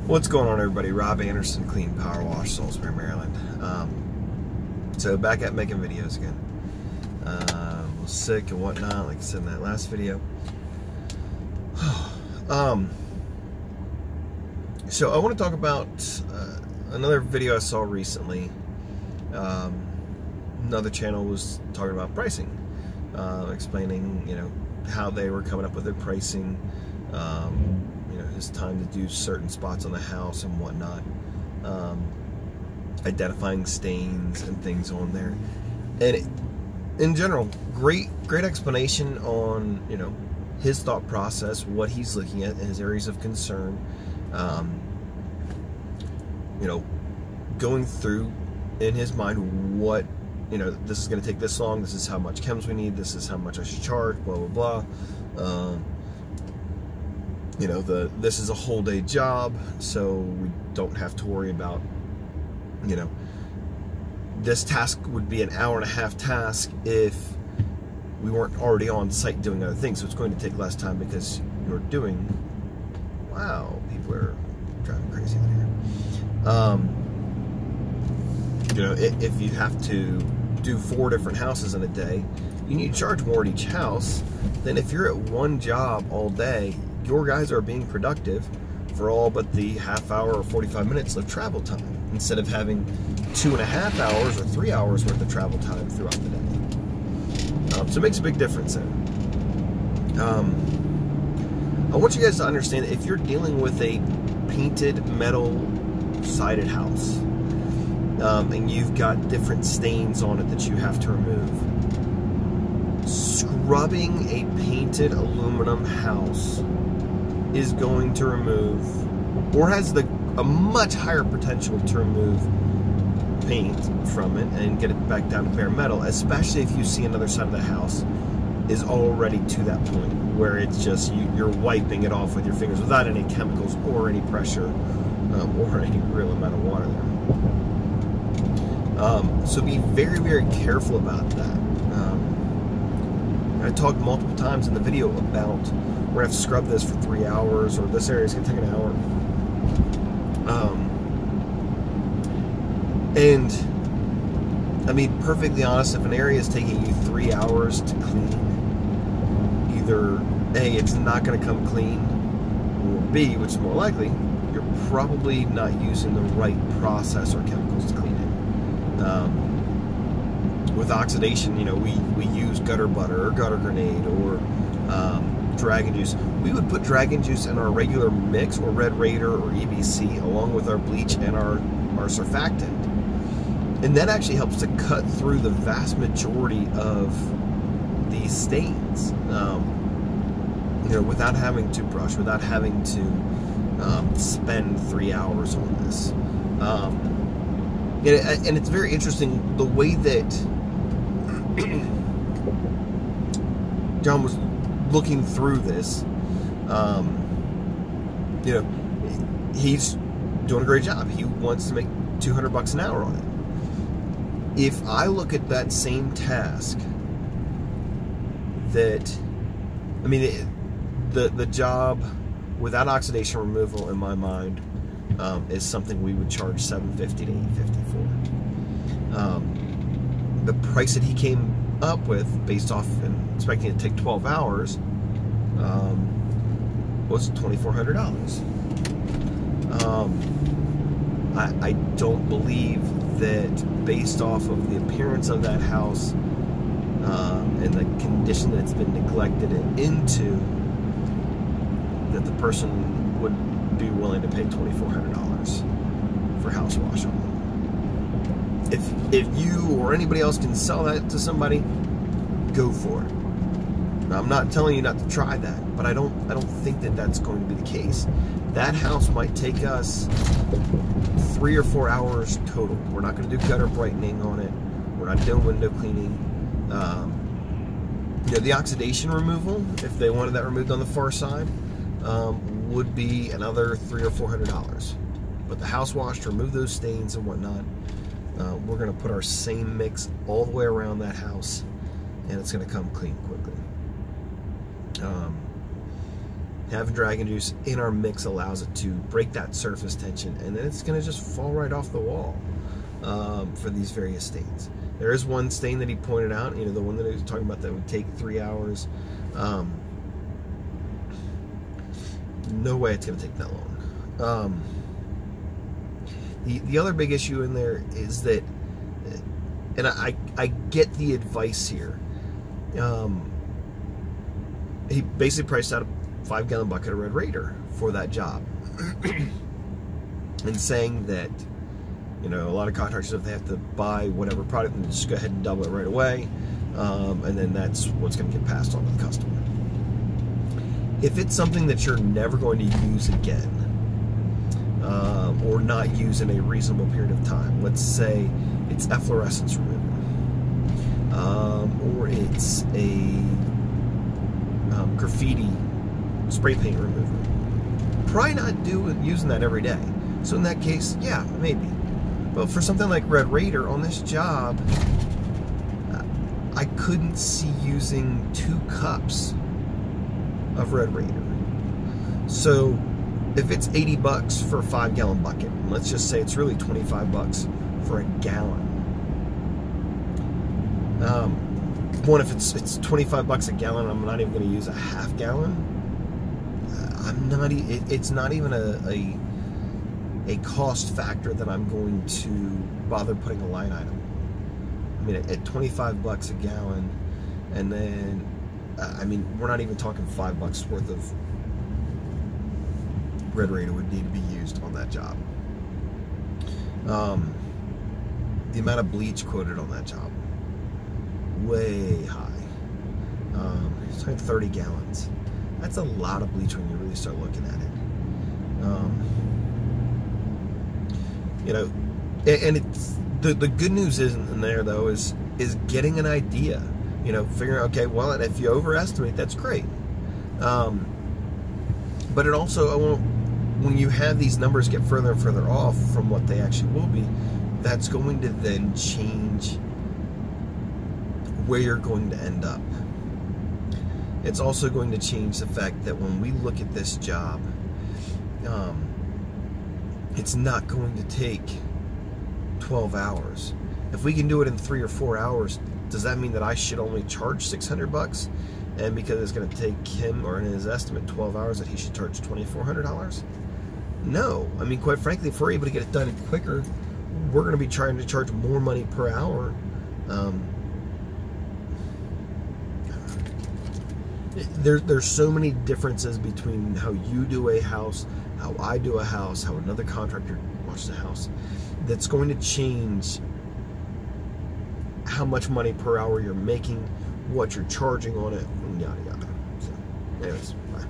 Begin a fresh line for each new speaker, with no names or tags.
What's going on, everybody? Rob Anderson, Clean Power Wash, Salisbury, Maryland. So back at making videos again. Was sick and whatnot, like I said in that last video. So I want to talk about another video I saw recently. Another channel was talking about pricing, explaining, how they were coming up with their pricing. His time to do certain spots on the house and whatnot, identifying stains and things on there, and in general, great explanation on his thought process, what he's looking at, and his areas of concern. Going through in his mind what this is going to take this long. This is how much chems we need. This is how much I should charge. Blah blah blah. This is a whole day job, so we don't have to worry about, this task would be an hour-and-a-half task if we weren't already on site doing other things. So it's going to take less time because you're doing, wow, people are driving crazy out here. If you have to do 4 different houses in a day, you need to charge more at each house than if you're at one job all day. Your guys are being productive for all but the half hour or 45 minutes of travel time, instead of having 2.5 hours or 3 hours worth of travel time throughout the day. So it makes a big difference there. I want you guys to understand that if you're dealing with a painted metal sided house, and you've got different stains on it that you have to remove, scrubbing a painted aluminum house is going to remove, or has a much higher potential to remove, paint from it and get it back down to bare metal, especially if you see another side of the house is already to that point where it's just you're wiping it off with your fingers without any chemicals or any pressure, or any real amount of water there. So be very, very careful about that. I talked multiple times in the video about we're going to have to scrub this for 3 hours, or this area is going to take an hour. And I mean, perfectly honest, if an area is taking you 3 hours to clean, either A, it's not going to come clean, or B, which is more likely, you're probably not using the right process or chemicals to clean it. With oxidation, we use gutter butter or gutter grenade or dragon juice. We would put dragon juice in our regular mix, or Red Raider or EBC, along with our bleach and our surfactant, and that actually helps to cut through the vast majority of these stains, without having to brush, without having to spend 3 hours on this. And it's very interesting the way that John was looking through this. He's doing a great job. He wants to make $200 an hour on it. If I look at that same task, the job without oxidation removal, in my mind, is something we would charge $750 to $850 for. The price that he came up with, based off and expecting it to take 12 hours, was $2,400. I don't believe that, based off of the appearance of that house and the condition that it's been neglected into, that the person would be willing to pay $2,400 for house wash on them. If you or anybody else can sell that to somebody, go for it. Now, I'm not telling you not to try that, but I don't think that that's going to be the case. That house might take us 3 or 4 hours total. We're not going to do gutter brightening on it. We're not doing window cleaning. The oxidation removal, if they wanted that removed on the far side, would be another $300 or $400. But the house wash, to remove those stains and whatnot, we're going to put our same mix all the way around that house, and it's going to come clean quickly. Having dragon juice in our mix allows it to break that surface tension, and then it's going to just fall right off the wall for these various stains. There is one stain that he pointed out, the one that he was talking about that would take 3 hours. No way it's going to take that long. The other big issue in there is that, and I get the advice here. He basically priced out a 5-gallon bucket of Red Raider for that job, and saying that, a lot of contractors, if they have to buy whatever product, then just go ahead and double it right away, and then that's what's going to get passed on to the customer. If it's something that you're never going to use again, or not use in a reasonable period of time, let's say it's efflorescence remover, or it's a graffiti spray paint remover, probably not using that every day. So in that case, yeah, maybe. But for something like Red Raider on this job, I couldn't see using 2 cups of Red Raider. So if it's $80 for a 5-gallon bucket, and let's just say it's really $25 for a gallon. One, if it's $25 a gallon, I'm not even going to use a half gallon. It's not even a cost factor that I'm going to bother putting a line item. I mean, at $25 a gallon, and then we're not even talking $5 worth of Red Raider would need to be used on that job. The amount of bleach quoted on that job, way high. It's like 30 gallons. That's a lot of bleach when you really start looking at it. And it's the good news isn't in there though is getting an idea. Figuring, okay, well, and if you overestimate, that's great. But it also, when you have these numbers get further and further off from what they actually will be, that's going to then change where you're going to end up. It's also going to change the fact that when we look at this job, it's not going to take 12 hours. If we can do it in 3 or 4 hours, does that mean that I should only charge $600? And because it's going to take him, or in his estimate, 12 hours, that he should charge $2,400? No. I mean, quite frankly, if we're able to get it done quicker, we're going to be trying to charge more money per hour. There's so many differences between how you do a house, how I do a house, how another contractor watches a house, that's going to change how much money per hour you're making, what you're charging on it, and yada yada. So, anyways, bye.